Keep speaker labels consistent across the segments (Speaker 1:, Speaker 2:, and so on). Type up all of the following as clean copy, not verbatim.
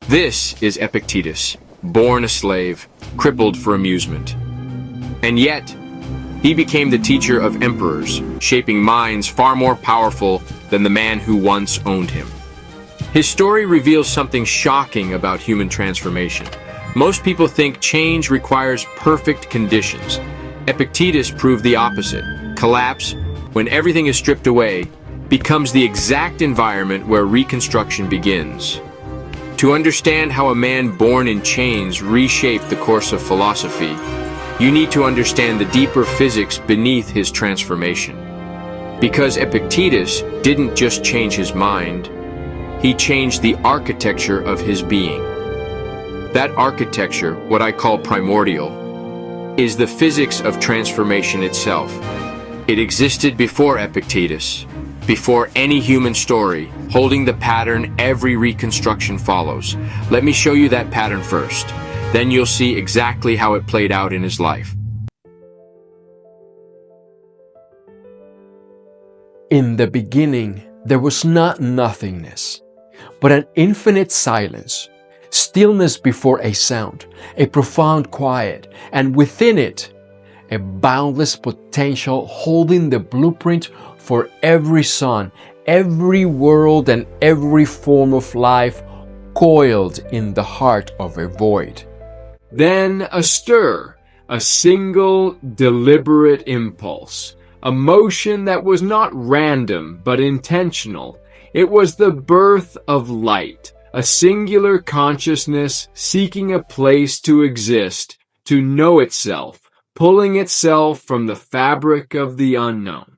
Speaker 1: This is Epictetus, born a slave, crippled for amusement. And yet, he became the teacher of emperors, shaping minds far more powerful than the man who once owned him. His story reveals something shocking about human transformation. Most people think change requires perfect conditions. Epictetus proved the opposite. Collapse, when everything is stripped away, becomes the exact environment where reconstruction begins. To understand how a man born in chains reshaped the course of philosophy, you need to understand the deeper physics beneath his transformation. Because Epictetus didn't just change his mind, he changed the architecture of his being. That architecture, what I call primordial, is the physics of transformation itself. It existed before Epictetus, before any human story, holding the pattern every reconstruction follows. Let me show you that pattern first. Then you'll see exactly how it played out in his life.
Speaker 2: In the beginning, there was not nothingness, but an infinite silence, stillness before a sound, a profound quiet, and within it, a boundless potential holding the blueprint for every sun, every world, and every form of life coiled in the heart of a void.
Speaker 3: Then a stir, a single deliberate impulse, a motion that was not random but intentional. It was the birth of light, a singular consciousness seeking a place to exist, to know itself, pulling itself from the fabric of the unknown.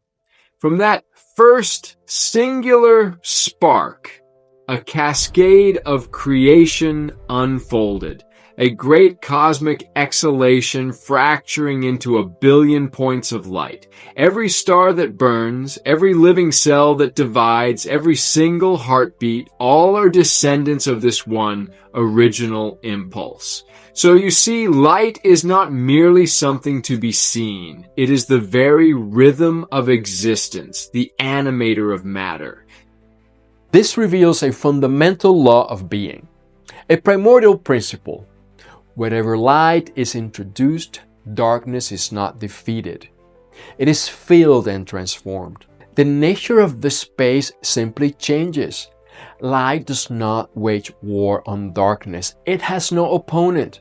Speaker 3: From that first singular spark, a cascade of creation unfolded, a great cosmic exhalation fracturing into a billion points of light. Every star that burns, every living cell that divides, every single heartbeat, all are descendants of this one original impulse. So you see, light is not merely something to be seen. It is the very rhythm of existence, the animator of matter.
Speaker 2: This reveals a fundamental law of being, a primordial principle. Wherever light is introduced, darkness is not defeated. It is filled and transformed. The nature of the space simply changes. Light does not wage war on darkness. It has no opponent.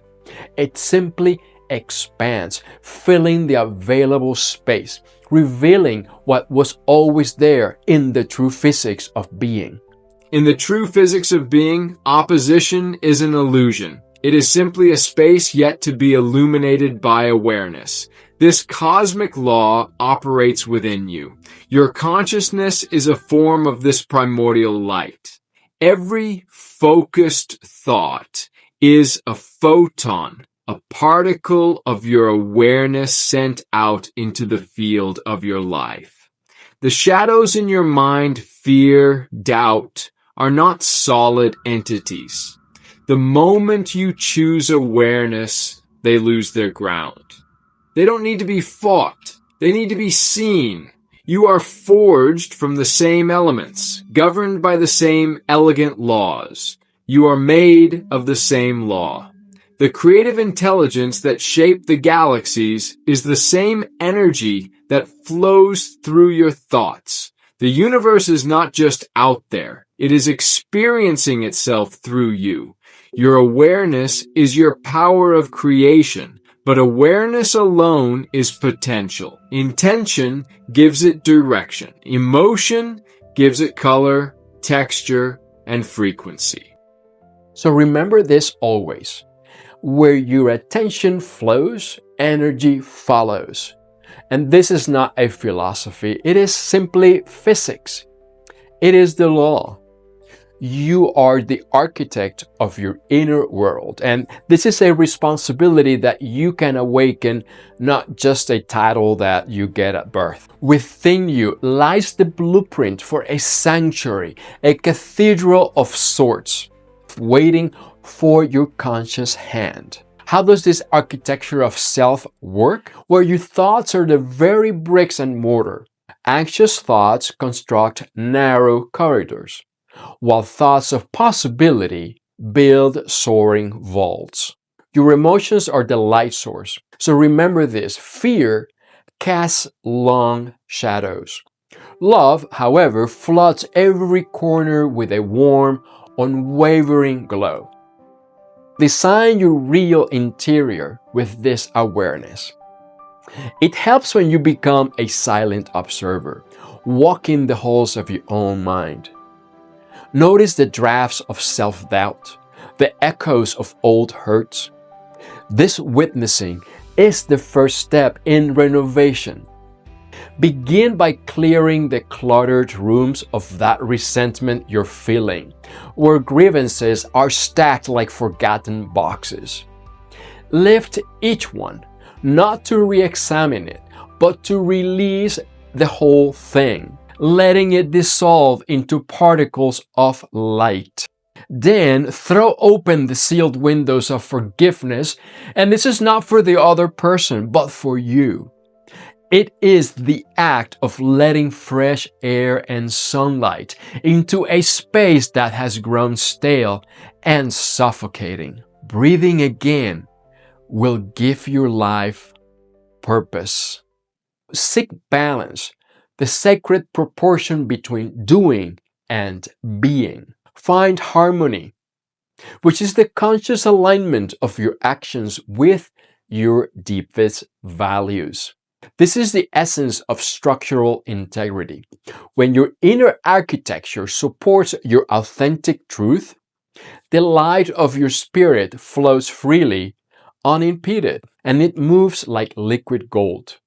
Speaker 2: It simply expands, filling the available space, revealing what was always there in the true physics of being.
Speaker 3: In the true physics of being, opposition is an illusion. It is simply a space yet to be illuminated by awareness. This cosmic law operates within you. Your consciousness is a form of this primordial light. Every focused thought is a photon, a particle of your awareness sent out into the field of your life. The shadows in your mind, fear, doubt, are not solid entities. The moment you choose awareness, they lose their ground. They don't need to be fought. They need to be seen. You are forged from the same elements, governed by the same elegant laws. You are made of the same law. The creative intelligence that shaped the galaxies is the same energy that flows through your thoughts. The universe is not just out there. It is experiencing itself through you. Your awareness is your power of creation, but awareness alone is potential. Intention gives it direction. Emotion gives it color, texture, and frequency.
Speaker 2: So remember this always. Where your attention flows, energy follows. And this is not a philosophy. It is simply physics. It is the law. You are the architect of your inner world. And this is a responsibility that you can awaken, not just a title that you get at birth. Within you lies the blueprint for a sanctuary, a cathedral of sorts, waiting for your conscious hand. How does this architecture of self work? Where your thoughts are the very bricks and mortar. Anxious thoughts construct narrow corridors, while thoughts of possibility build soaring vaults. Your emotions are the light source. So remember this: fear casts long shadows. Love, however, floods every corner with a warm, unwavering glow. Design your real interior with this awareness. It helps when you become a silent observer, walking the halls of your own mind. Notice the drafts of self-doubt, the echoes of old hurts. This witnessing is the first step in renovation. Begin by clearing the cluttered rooms of that resentment you're feeling, where grievances are stacked like forgotten boxes. Lift each one, not to re-examine it, but to release the whole thing, letting it dissolve into particles of light. Then throw open the sealed windows of forgiveness, and this is not for the other person, but for you. It is the act of letting fresh air and sunlight into a space that has grown stale and suffocating. Breathing again will give your life purpose. Seek balance, the sacred proportion between doing and being. Find harmony, which is the conscious alignment of your actions with your deepest values. This is the essence of structural integrity. When your inner architecture supports your authentic truth, the light of your spirit flows freely, unimpeded, and it moves like liquid gold,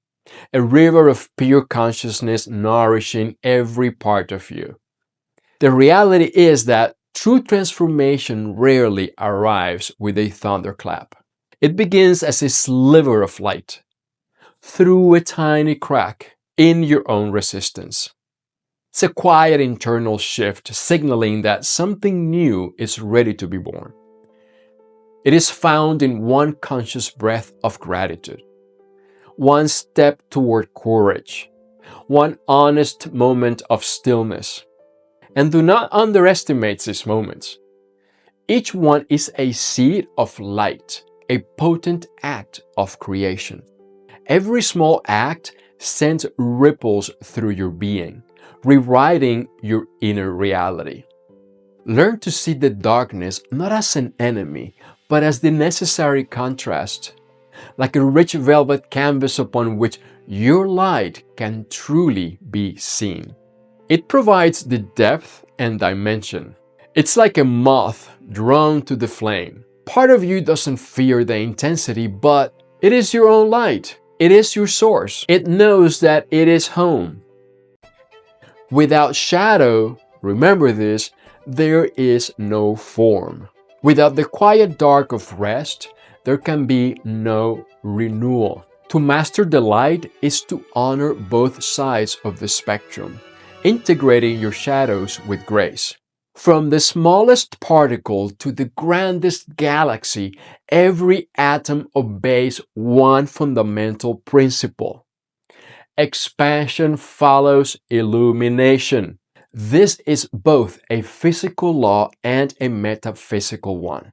Speaker 2: a river of pure consciousness nourishing every part of you. The reality is that true transformation rarely arrives with a thunderclap. It begins as a sliver of light, through a tiny crack in your own resistance. It's a quiet internal shift signaling that something new is ready to be born. It is found in one conscious breath of gratitude, one step toward courage, one honest moment of stillness. And do not underestimate these moments. Each one is a seed of light, a potent act of creation. Every small act sends ripples through your being, rewriting your inner reality. Learn to see the darkness not as an enemy, but as the necessary contrast, like a rich velvet canvas upon which your light can truly be seen. It provides the depth and dimension. It's like a moth drawn to the flame. Part of you doesn't fear the intensity, but it is your own light. It is your source. It knows that it is home. Without shadow, remember this, there is no form. Without the quiet dark of rest, there can be no renewal. To master the light is to honor both sides of the spectrum, integrating your shadows with grace. From the smallest particle to the grandest galaxy, every atom obeys one fundamental principle. Expansion follows illumination. This is both a physical law and a metaphysical one.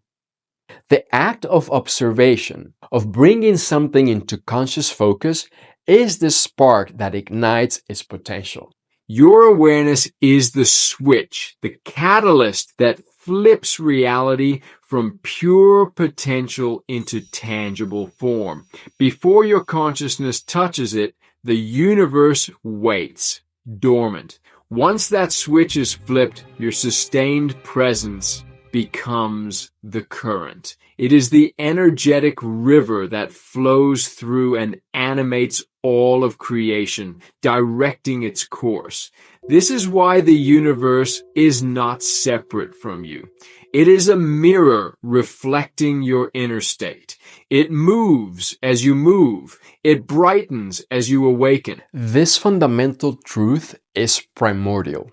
Speaker 2: The act of observation, of bringing something into conscious focus, is the spark that ignites its potential.
Speaker 3: Your awareness is the switch, the catalyst that flips reality from pure potential into tangible form. Before your consciousness touches it, the universe waits, dormant. Once that switch is flipped, your sustained presence becomes the current. It is the energetic river that flows through and animates all of creation, directing its course. This is why the universe is not separate from you. It is a mirror reflecting your inner state. It moves as you move. It brightens as you awaken.
Speaker 2: This fundamental truth is primordial,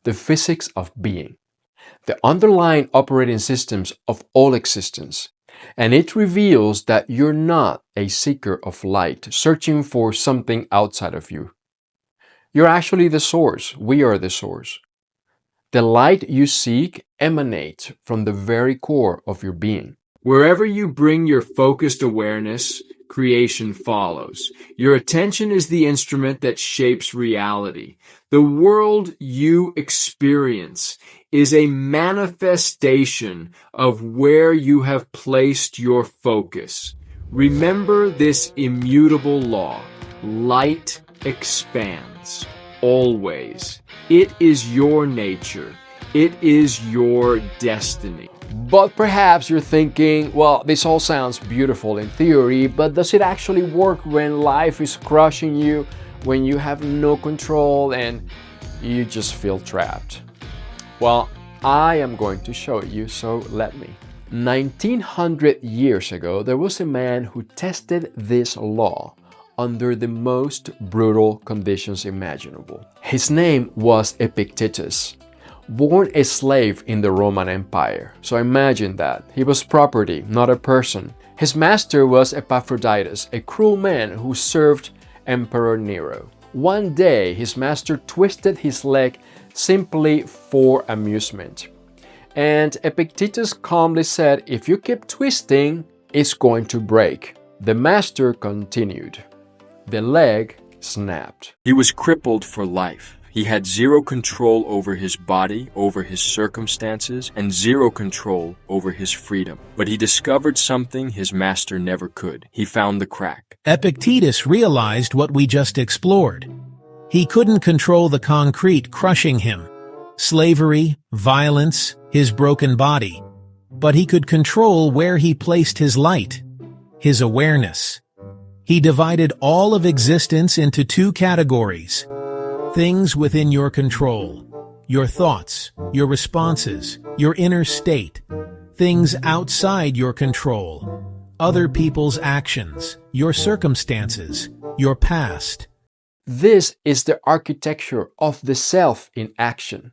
Speaker 2: the physics of being, the underlying operating systems of all existence. And it reveals that you're not a seeker of light, searching for something outside of you. You're actually the source. We are the source. The light you seek emanates from the very core of your being.
Speaker 3: Wherever you bring your focused awareness, creation follows. Your attention is the instrument that shapes reality. The world you experience is a manifestation of where you have placed your focus. Remember this immutable law. Light expands. Always. It is your nature. It is your destiny.
Speaker 2: But perhaps you're thinking, well, this all sounds beautiful in theory, but does it actually work when life is crushing you, when you have no control and you just feel trapped? Well, I am going to show you, so let me. 1900 years ago, there was a man who tested this law under the most brutal conditions imaginable. His name was Epictetus. Born a slave in the Roman Empire. So imagine that. He was property, not a person. His master was Epictetus, a cruel man who served Emperor Nero. One day, his master twisted his leg simply for amusement. And Epictetus calmly said, "If you keep twisting, it's going to break." The master continued. The leg snapped.
Speaker 1: He was crippled for life. He had zero control over his body, over his circumstances, and zero control over his freedom. But he discovered something his master never could. He found the crack.
Speaker 4: Epictetus realized what we just explored. He couldn't control the concrete crushing him, slavery, violence, his broken body. But he could control where he placed his light, his awareness. He divided all of existence into two categories. Things within your control, your thoughts, your responses, your inner state. Things outside your control, other people's actions, your circumstances, your past.
Speaker 2: This is the architecture of the self in action.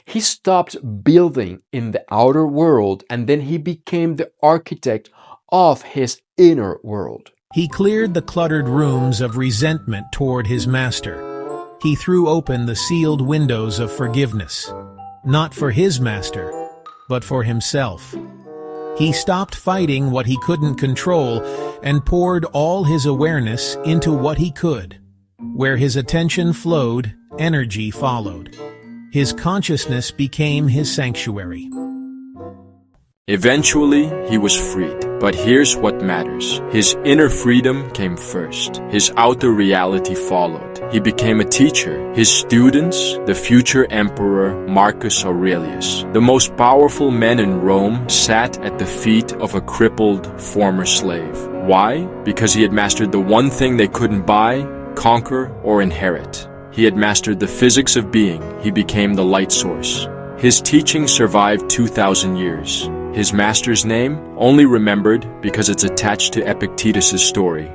Speaker 2: He stopped building in the outer world and then he became the architect of his inner world.
Speaker 4: He cleared the cluttered rooms of resentment toward his master. He threw open the sealed windows of forgiveness, not for his master, but for himself. He stopped fighting what he couldn't control and poured all his awareness into what he could. Where his attention flowed, energy followed. His consciousness became his sanctuary.
Speaker 1: Eventually, he was freed. But here's what matters. His inner freedom came first. His outer reality followed. He became a teacher. His students, the future emperor Marcus Aurelius, the most powerful men in Rome, sat at the feet of a crippled former slave. Why? Because he had mastered the one thing they couldn't buy, conquer, or inherit. He had mastered the physics of being. He became the light source. His teachings survived 2,000 years. His master's name only remembered because it's attached to Epictetus' story.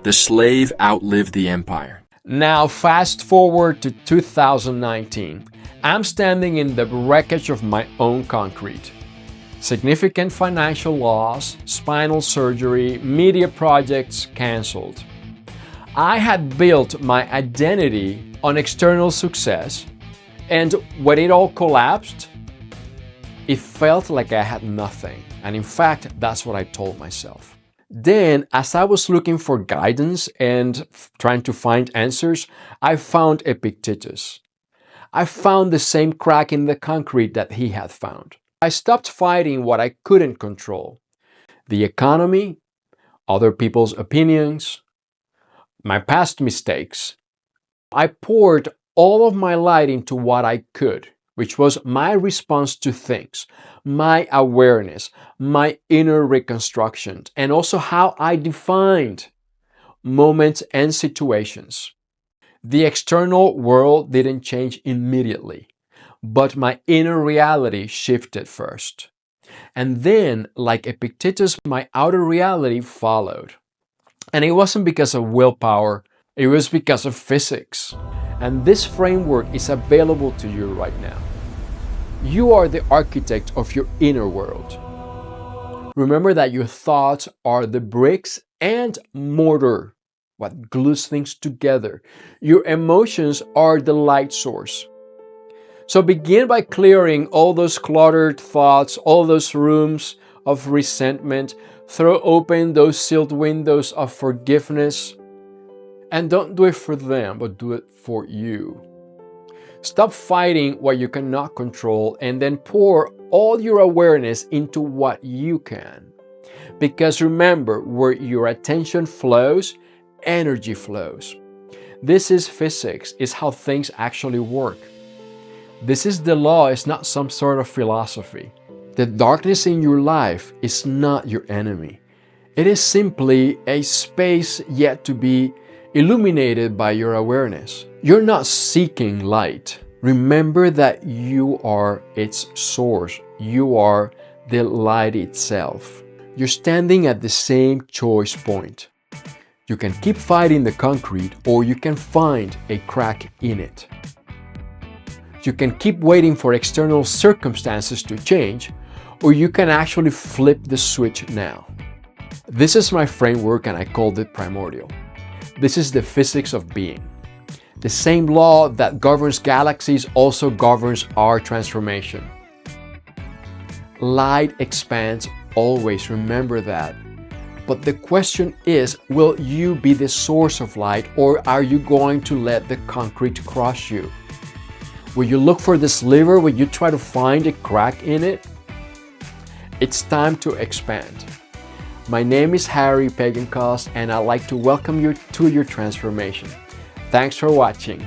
Speaker 1: The slave outlived the empire.
Speaker 2: Now fast forward to 2019. I'm standing in the wreckage of my own concrete. Significant financial loss, spinal surgery, media projects canceled. I had built my identity on external success, and when it all collapsed, it felt like I had nothing. And in fact, that's what I told myself. Then, as I was looking for guidance and trying to find answers, I found Epictetus. I found the same crack in the concrete that he had found. I stopped fighting what I couldn't control. The economy, other people's opinions, my past mistakes. I poured all of my light into what I could, which was my response to things, my awareness, my inner reconstruction, and also how I defined moments and situations. The external world didn't change immediately, but my inner reality shifted first. And then, like Epictetus, my outer reality followed. And it wasn't because of willpower, it was because of physics. And this framework is available to you right now. You are the architect of your inner world. Remember that your thoughts are the bricks and mortar, what glues things together. Your emotions are the light source. So begin by clearing all those cluttered thoughts, all those rooms of resentment. Throw open those sealed windows of forgiveness. And don't do it for them, but do it for you. Stop fighting what you cannot control and then pour all your awareness into what you can. Because remember, where your attention flows, energy flows. This is physics, is how things actually work. This is the law, it's not some sort of philosophy. The darkness in your life is not your enemy. It is simply a space yet to be illuminated by your awareness. You're not seeking light. Remember that you are its source. You are the light itself. You're standing at the same choice point. You can keep fighting the concrete, or you can find a crack in it. You can keep waiting for external circumstances to change, or you can actually flip the switch now. This is my framework and I called it primordial. This is the physics of being. The same law that governs galaxies also governs our transformation. Light expands always, remember that. But the question is, will you be the source of light, or are you going to let the concrete crush you? Will you look for the sliver? Will you try to find a crack in it? It's time to expand. My name is Pagancoss, and I'd like to welcome you to your transformation. Thanks for watching.